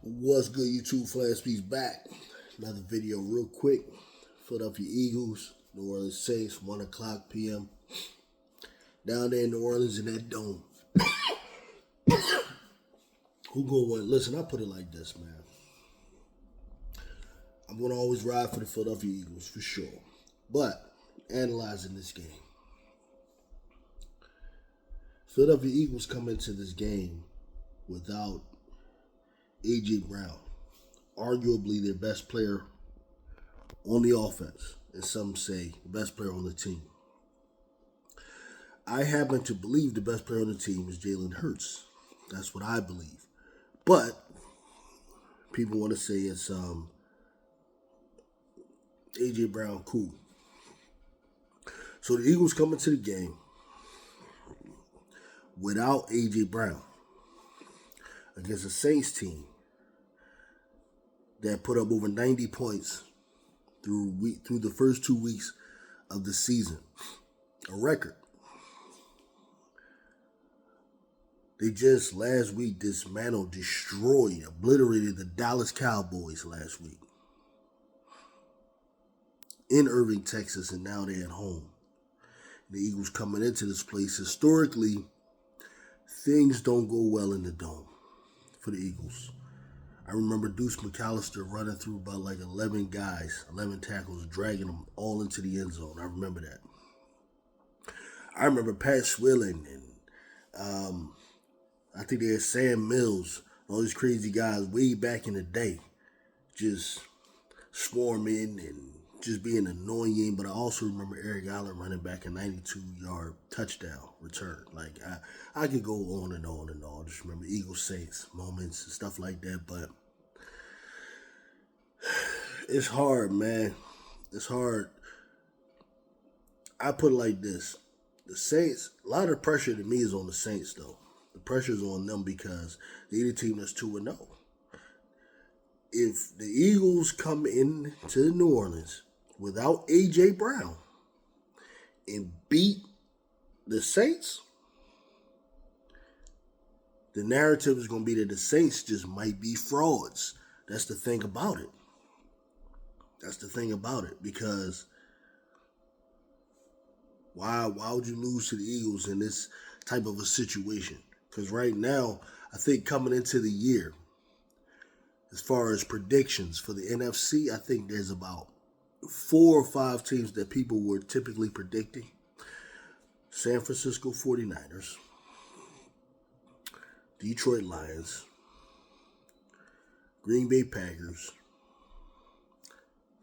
What's good, YouTube? Flash Beats back. Another video, real quick. Philadelphia Eagles, New Orleans Saints, 1 o'clock p.m. Down there in New Orleans in that dome. Who gonna win? Listen, I put it like this, man. I'm gonna always ride for the Philadelphia Eagles for sure. But analyzing this game, Philadelphia Eagles come into this game without A.J. Brown, arguably their best player on the offense, and some say the best player on the team. I happen to believe the best player on the team is Jalen Hurts. That's what I believe. But people want to say it's A.J. Brown, cool. So the Eagles come into the game without A.J. Brown against a Saints team that put up over 90 points through the first 2 weeks of the season. A record. They just last week dismantled, destroyed, obliterated the Dallas Cowboys last week in Irving, Texas, and now they're at home. The Eagles coming into this place. Historically, things don't go well in the dome for the Eagles. I remember Deuce McAllister running through about like 11 guys, 11 tackles, dragging them all into the end zone. I remember that. I remember Pat Swilling and I think they had Sam Mills, all these crazy guys way back in the day, just swarming and just being annoying. But I also remember Eric Allen running back a 92-yard touchdown return. Like, I could go on and on and on. Just remember Eagles Saints moments and stuff like that. But it's hard, man. It's hard. I put it like this. The Saints, a lot of the pressure to me is on the Saints, though. The pressure's on them because they're the team that's 2-0. If the Eagles come into New Orleans without A.J. Brown and beat the Saints, the narrative is going to be that the Saints just might be frauds. That's the thing about it. That's the thing about it, because why would you lose to the Eagles in this type of a situation? Because right now, I think coming into the year, as far as predictions for the NFC, I think there's about 4 or 5 teams that people were typically predicting. San Francisco 49ers, Detroit Lions, Green Bay Packers,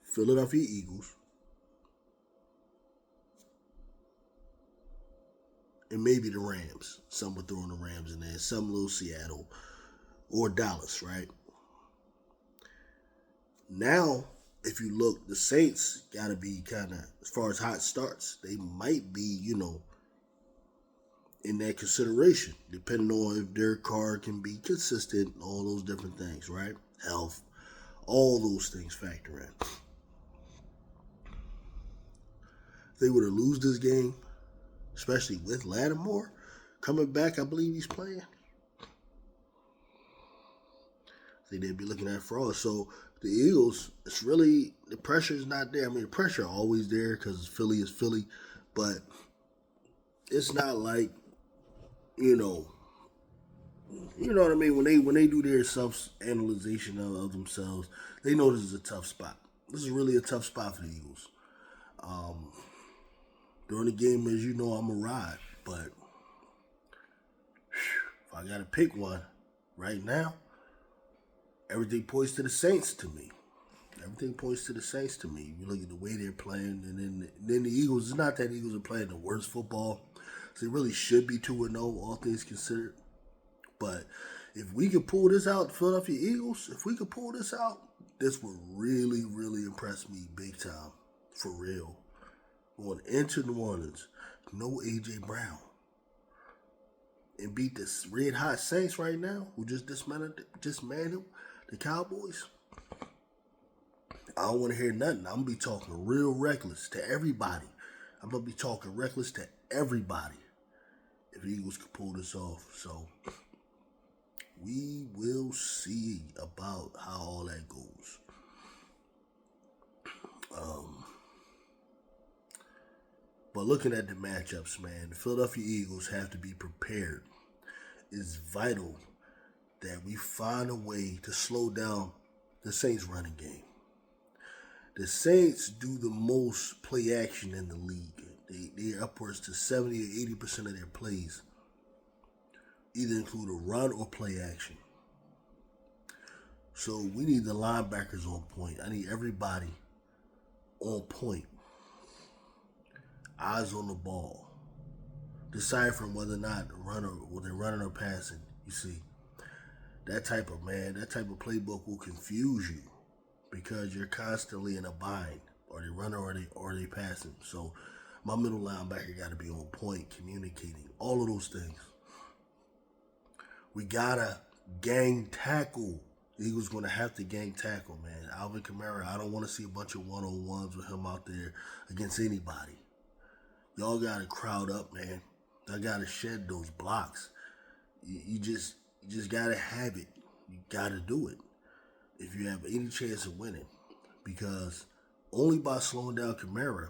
Philadelphia Eagles, and maybe the Rams. Some were throwing the Rams in there. Some little Seattle or Dallas, right? Now, if you look, the Saints got to be kind of, as far as hot starts, they might be, in that consideration, depending on if their car can be consistent, all those different things, right? Health, all those things factor in. If they were to lose this game, especially with Lattimore coming back, I believe he's playing, I think they'd be looking at fraud. So the Eagles, it's really, the pressure is not there. I mean, the pressure always there because Philly is Philly, but it's not like, you know what I mean? When they do their self-analyzation of themselves, they know this is a tough spot. This is really a tough spot for the Eagles. During the game, as you know, I'm a ride, but if I got to pick one right now, everything points to the Saints to me. Everything points to the Saints to me. You look at the way they're playing, and then the Eagles, it's not that the Eagles are playing the worst football. So they really should be 2-0, all things considered. But if we could pull this out, the Philadelphia Eagles, if we could pull this out, this would really, really impress me big time. For real. Going into New Orleans, no A.J. Brown, and beat the red hot Saints right now, who just dismantled the Cowboys. I don't want to hear nothing. I'm going to be talking real reckless to everybody. I'm going to be talking reckless to everybody if the Eagles could pull this off. So We will see about how all that goes. But looking at the matchups, man, the Philadelphia Eagles have to be prepared. It's vital that we find a way to slow down the Saints running game. The Saints do the most play action in the league. They're upwards to 70 or 80% of their plays either include a run or play action. So we need the linebackers on point. I need everybody on point. Eyes on the ball. Deciphering whether or not they're running or passing. You see, that type of playbook will confuse you because you're constantly in a bind. Are they running or are they passing? So my middle linebacker got to be on point, communicating, all of those things. We gotta gang tackle. The Eagles going to have to gang tackle, man. Alvin Kamara, I don't want to see a bunch of one-on-ones with him out there against anybody. Y'all got to crowd up, man. Y'all got to shed those blocks. You just got to have it. You got to do it if you have any chance of winning. Because only by slowing down Kamara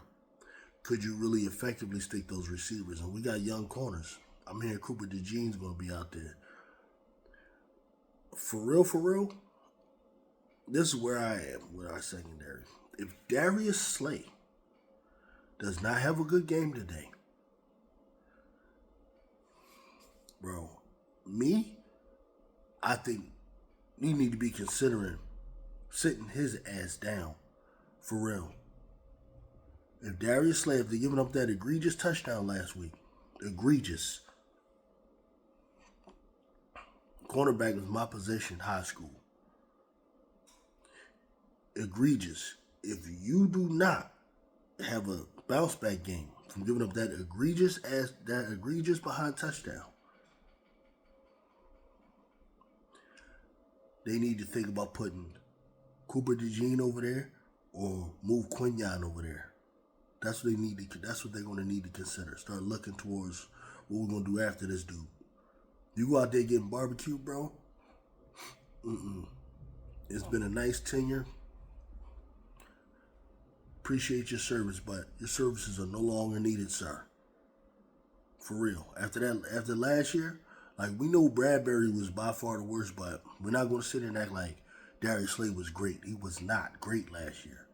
could you really effectively stick those receivers. And we got young corners. I'm hearing Cooper DeJean's going to be out there. For real, this is where I am with our secondary. If Darius Slay does not have a good game today, bro, I think we need to be considering sitting his ass down. For real. If Darius Slay, if they're giving up that egregious touchdown last week, egregious. Cornerback was my position, high school. Egregious. If you do not have a bounce back game from giving up that egregious behind touchdown, they need to think about putting Cooper DeJean over there or move Quinyon over there. That's what they need to. That's what they're going to need to consider. Start looking towards what we're going to do after this dude. You go out there getting barbecued, bro? It's been a nice tenure. Appreciate your service, but your services are no longer needed, sir. For real. After last year, like, we know Bradbury was by far the worst, but we're not going to sit here and act like Darius Slay was great. He was not great last year.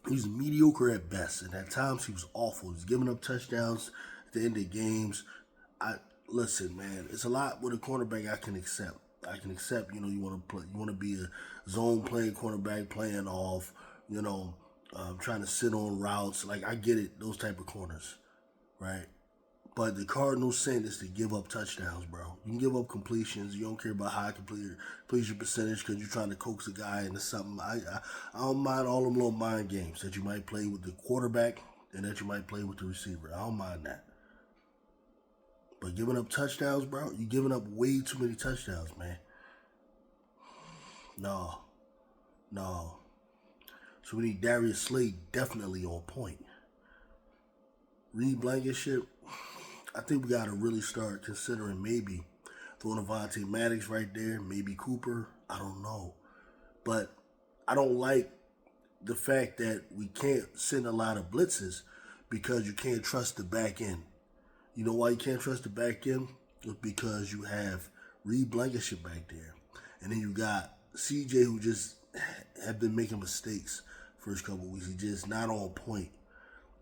He was mediocre at best, and at times he was awful. He's giving up touchdowns at the end of games. Listen, man, it's a lot with a cornerback I can accept. You want to be a zone playing cornerback, playing off, trying to sit on routes. Like, I get it, those type of corners, right? But the Cardinals' sin is to give up touchdowns, bro. You can give up completions. You don't care about high completion percentage because you're trying to coax a guy into something. I don't mind all them little mind games that you might play with the quarterback and that you might play with the receiver. I don't mind that. But giving up touchdowns, bro, you're giving up way too many touchdowns, man. No. So we need Darius Slay definitely on point. Reed Blankenship, I think we got to really start considering maybe throwing Avonte Maddox right there, maybe Cooper. I don't know. But I don't like the fact that we can't send a lot of blitzes because you can't trust the back end. You know why you can't trust the back end? It's because you have Reed Blankenship back there. And then you got CJ, who just have been making mistakes first couple of weeks. He's just not on point.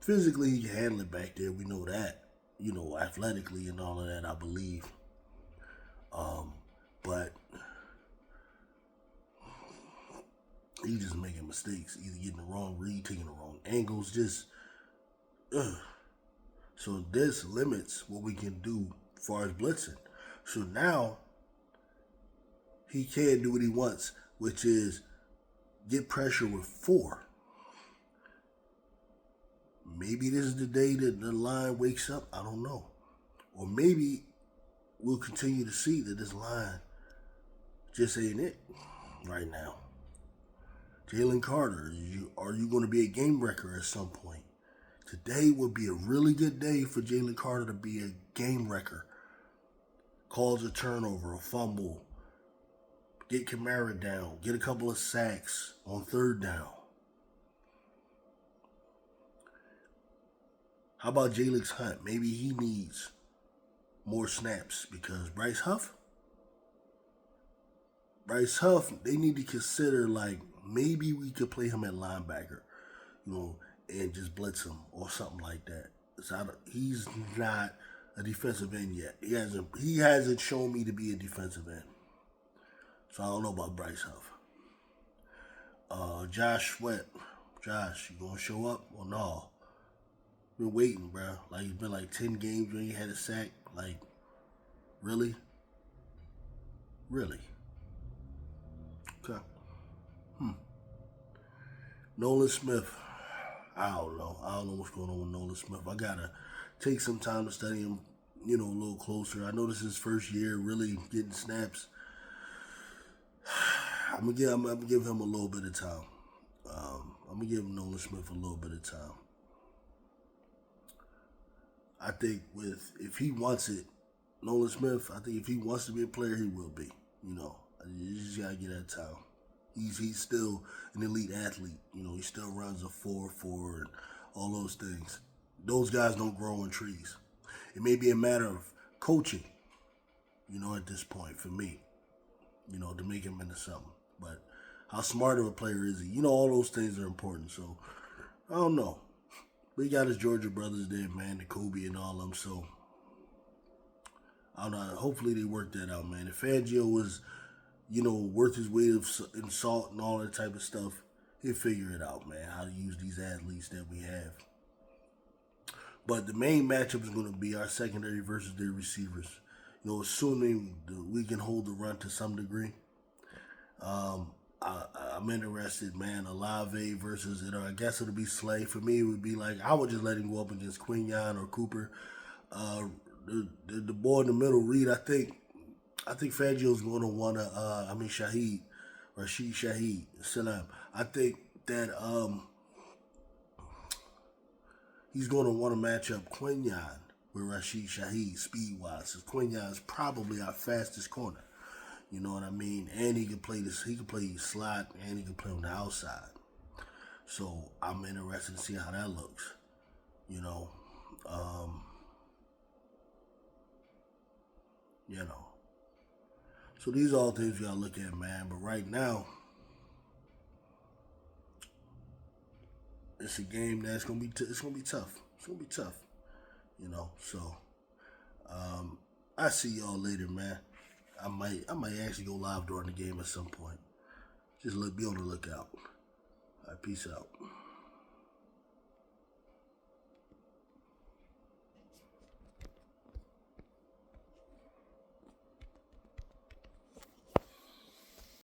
Physically, he can handle it back there. We know that. Athletically and all of that, I believe. But he's just making mistakes. Either getting the wrong read, taking the wrong angles. So this limits what we can do as far as blitzing. So now he can't do what he wants, which is get pressure with 4. Maybe this is the day that the line wakes up. I don't know. Or maybe we'll continue to see that this line just ain't it right now. Jalen Carter, are you going to be a game wrecker at some point? Today would be a really good day for Jalen Carter to be a game wrecker. cause a turnover, a fumble, get Kamara down, get a couple of sacks on third down. How about Jalen Hunt? Maybe he needs more snaps because Bryce Huff, they need to consider like maybe we could play him at linebacker, you know, and just blitz him or something like that. He's not a defensive end yet. He hasn't shown me to be a defensive end. So I don't know about Bryce Huff. Josh Sweat. Josh, you gonna show up or no? Been waiting, bro. Like it's been like 10 games when you had a sack. Like, really? Really? Okay. Nolan Smith. I don't know. I don't know what's going on with Nolan Smith. I gotta take some time to study him, a little closer. I know this is his first year really getting snaps. I'm gonna give him a little bit of time. I'm gonna give Nolan Smith a little bit of time. I think if he wants it, Nolan Smith. I think if he wants to be a player, he will be. You just gotta get that time. He's still an elite athlete. He still runs a 4.4 and all those things. Those guys don't grow on trees. It may be a matter of coaching, at this point for me, to make him into something. But how smart of a player is he? All those things are important. So I don't know. But he got his Georgia brothers there, man, the Kobe and all them. So I don't know. Hopefully they work that out, man. If Fangio was worth his weight in salt and all that type of stuff, he'll figure it out, man, how to use these athletes that we have. But the main matchup is going to be our secondary versus their receivers. Assuming we can hold the run to some degree. I'm interested, man. Olave versus, I guess it'll be Slay. For me, it would be like, I would just let him go up against Quinyon or Cooper. The boy in the middle, Reed, I think Fangio's going to want to, Rashid Shaheed, Salam. I think that he's going to want to match up Quinyon with Rashid Shaheed speed-wise. Because Quinyon is probably our fastest corner. You know what I mean? And he can play slot and he can play on the outside. So I'm interested to see how that looks. So these are all things we gotta look at, man. But right now, it's a game that's gonna be it's gonna be tough. It's gonna be tough. So I see y'all later, man. I might actually go live during the game at some point. Just be on the lookout. All right, peace out.